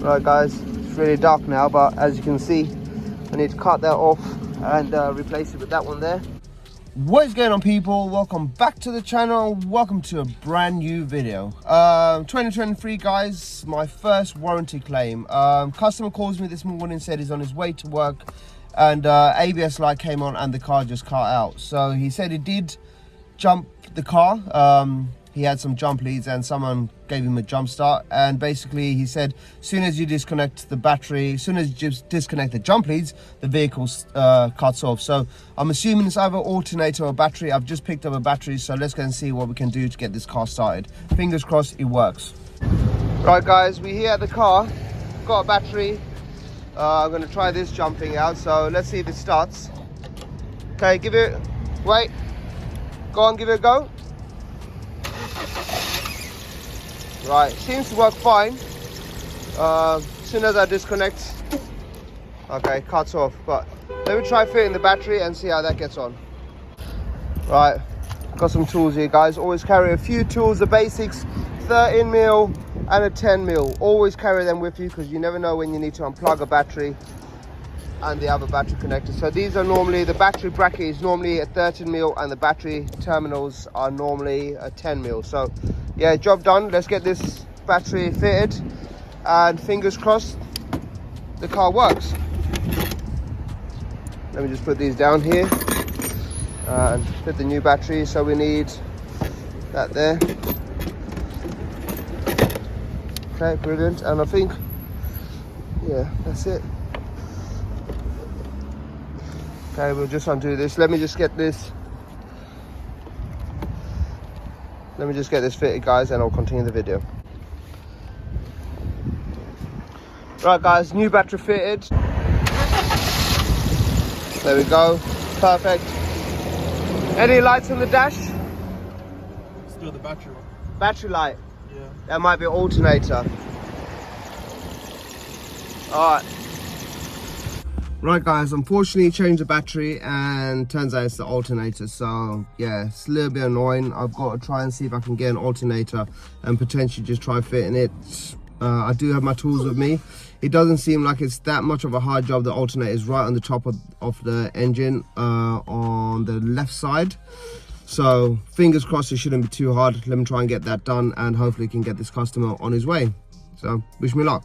Right guys, it's really dark now, but as you can see, I need to cut that off and replace it with that one there. What is going on, people? Welcome back to the channel. Welcome to a brand new video. 2023 guys, my first warranty claim. Customer calls me this morning, said he's on his way to work and ABS light came on and the car just cut out. So he said he did jump the car. He had some jump leads and someone gave him a jump start, and basically he said as soon as you disconnect the battery, as soon as you just disconnect the jump leads, the vehicle cuts off. So I'm assuming it's either alternator or battery. I've just picked up a battery, so let's go and see what we can do to get this car started. Fingers crossed it works. Right guys, we're here at the car, got a battery. I'm going to try this jumping out, so let's see if it starts. Okay, give it, wait, go on, give it a go. Right, seems to work fine. As soon as I disconnect, okay, cuts off. But let me try fitting the battery and see how that gets on. Right, got some tools here guys. Always carry a few tools, the basics, 13mm and a 10mm. Always carry them with you because you never know when you need to unplug a battery and the other battery connector. So these are normally, the battery bracket is normally a 13mm and the battery terminals are normally a 10mm. So yeah, job done. Let's get this battery fitted and fingers crossed the car works. Let me just put these down here and fit the new battery. So we need that there. Okay, brilliant. And I think, yeah, that's it. Okay, we'll just undo this. Let me just get this fitted guys, and I'll continue the video. Right guys, new battery fitted. There we go, perfect. Any lights on the dash? Still the battery one. Battery light? Yeah. That might be alternator. Alright. Right guys, unfortunately changed the battery and turns out it's the alternator. So yeah, it's a little bit annoying. I've got to try and see if I can get an alternator and potentially just try fitting it. I do have my tools with me. It doesn't seem like it's that much of a hard job. The alternator is right on the top of the engine on the left side. So fingers crossed it shouldn't be too hard. Let me try and get that done and hopefully can get this customer on his way. So wish me luck.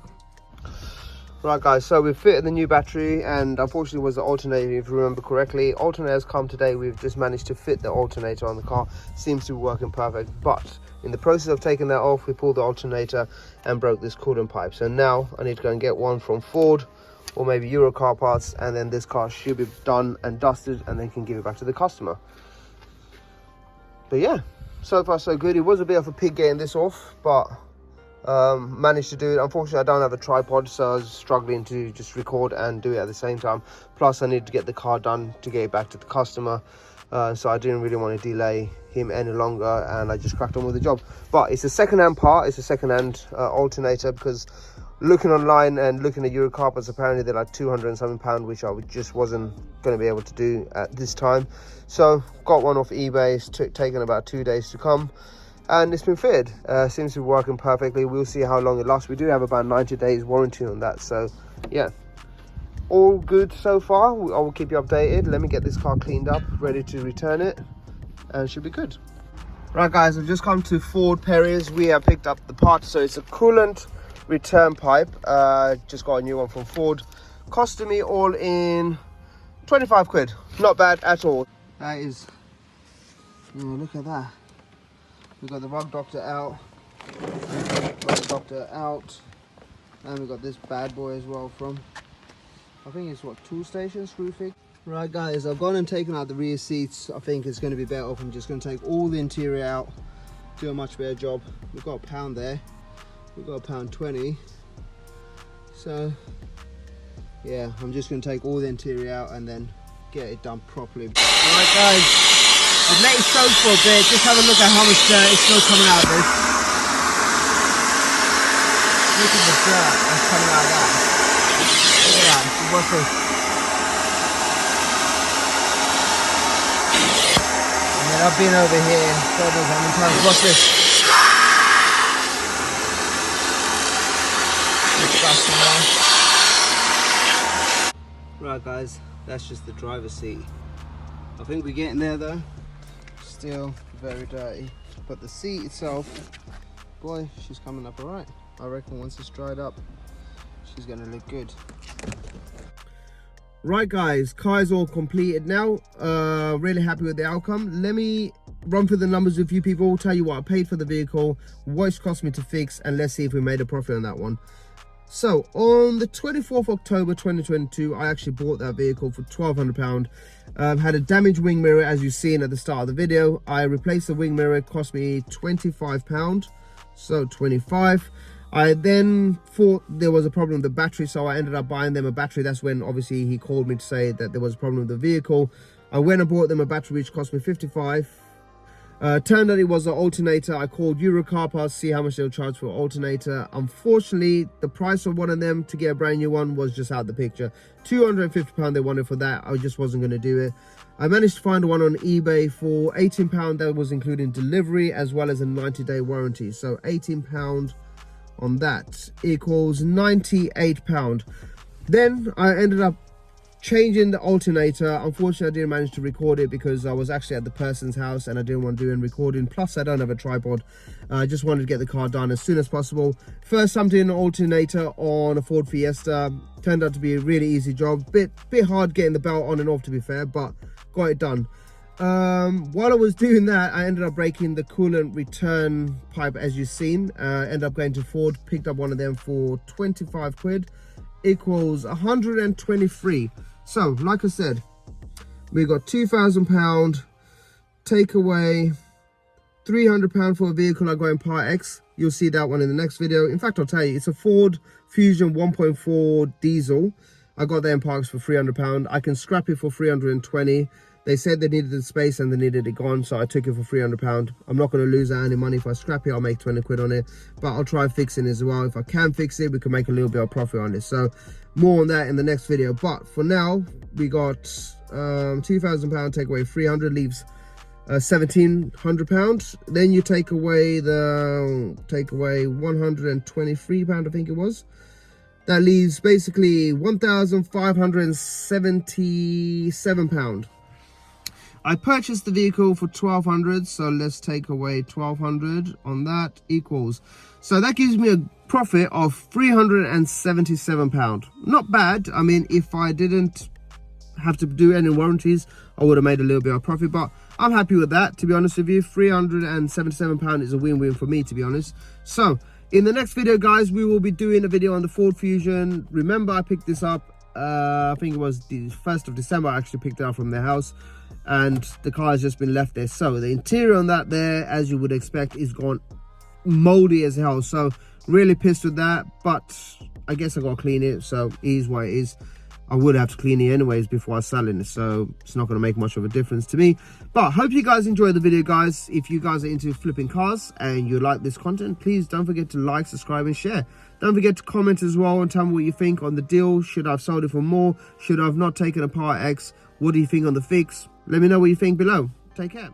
Right guys, so we've fitted the new battery and unfortunately was the alternator, if you remember correctly. Alternator's come today. We've just managed to fit the alternator on the car. Seems to be working perfect, but in the process of taking that off, we pulled the alternator and broke this coolant pipe. So now I need to go and get one from Ford or maybe Euro car parts, and then this car should be done and dusted and then can give it back to the customer. But yeah, so far so good. It was a bit of a pig getting this off, but managed to do it. Unfortunately I don't have a tripod, so I was struggling to just record and do it at the same time. Plus I need to get the car done to get it back to the customer, so I didn't really want to delay him any longer and I just cracked on with the job. But it's a second-hand part, it's a second-hand alternator, because looking online and looking at Euro car parts, apparently they're like 200 and something pound, which I just wasn't going to be able to do at this time. So got one off eBay. It's taken about 2 days to come and it's been fitted. Seems to be working perfectly. We'll see how long it lasts. We do have about 90 days warranty on that, so yeah, all good so far. I will keep you updated. Let me get this car cleaned up, ready to return it, and should be good. Right guys, I've just come to Ford Perry's. We have picked up the part, so it's a coolant return pipe. Just got a new one from Ford. Costed me all in 25 quid. Not bad at all. That is, yeah, look at that. We've got the rug doctor out, and we've got this bad boy as well from, I think it's what, Toolstation, Screwfix. Right guys, I've gone and taken out the rear seats. I think it's going to be better off. I'm just going to take all the interior out, do a much better job. We've got a pound there, we've got £1.20. So yeah, I'm just going to take all the interior out and then get it done properly. Alright guys, I've let it soak for a bit. Just have a look at how much dirt is still coming out of this. Look at the dirt that's coming out of that. Look at that. What's this? And then I've been over here. God knows how many times. What's this? Disgusting. Right guys, that's just the driver's seat. I think we're getting there though. Still very dirty, but the seat itself, boy, she's coming up all right. I reckon once it's dried up, she's gonna look good. Right guys, car is all completed now. Really happy with the outcome. Let me run through the numbers with you people, tell you what I paid for the vehicle, what it's cost me to fix, and let's see if we made a profit on that one. So on the 24th October 2022, I actually bought that vehicle for £1,200. Had a damaged wing mirror, as you've seen at the start of the video. I replaced the wing mirror, it cost me £25, so 25. I then thought there was a problem with the battery, so I ended up buying them a battery. That's when obviously he called me to say that there was a problem with the vehicle. I went and bought them a battery which cost me 55. Turned out it was an alternator. I called Eurocar to see how much they'll charge for an alternator. Unfortunately, the price of one of them to get a brand new one was just out of the picture. £250 they wanted for that. I just wasn't going to do it. I managed to find one on eBay for £18. That was including delivery as well as a 90-day warranty. So £18 on that equals £98. Then I ended up changing the alternator. Unfortunately, I didn't manage to record it because I was actually at the person's house and I didn't want to do any recording. Plus, I don't have a tripod. I just wanted to get the car done as soon as possible. First time doing an alternator on a Ford Fiesta. Turned out to be a really easy job. Bit hard getting the belt on and off, to be fair, but got it done. While I was doing that, I ended up breaking the coolant return pipe, as you've seen. Ended up going to Ford, picked up one of them for 25 quid. Equals 123. So, like I said, we got £2,000, take away £300 for a vehicle I got in Part X. You'll see that one in the next video. In fact, I'll tell you, it's a Ford Fusion 1.4 diesel. I got that in Part X for £300. I can scrap it for 320. They said they needed the space and they needed it gone, so I took it for £300. I'm not going to lose out any money. If I scrap it, I'll make 20 quid on it, but I'll try fixing it as well. If I can fix it, we can make a little bit of profit on it. So more on that in the next video. But for now, we got £2,000, take away 300, leaves £1,700. Then you take away £123, I think it was. That leaves basically £1,577. I purchased the vehicle for £1,200, so let's take away £1,200 on that equals. So that gives me a profit of £377. Not bad. I mean, if I didn't have to do any warranties, I would have made a little bit of profit, but I'm happy with that, to be honest with you. £377 is a win-win for me, to be honest. So in the next video, guys, we will be doing a video on the Ford Fusion. Remember, I picked this up, I think it was the 1st of December. I actually picked it up from their house, and the car has just been left there. So the interior on that there, as you would expect, is gone moldy as hell. So really pissed with that, but I guess I gotta clean it, so it is what it is. I would have to clean it anyways before I sell it, so it's not going to make much of a difference to me. But hope you guys enjoyed the video, guys. If you guys are into flipping cars and you like this content, please don't forget to like, subscribe and share. Don't forget to comment as well and tell me what you think on the deal. Should I have sold it for more? Should I have not taken a Part X? What do you think on the fix? Let me know what you think below. Take care.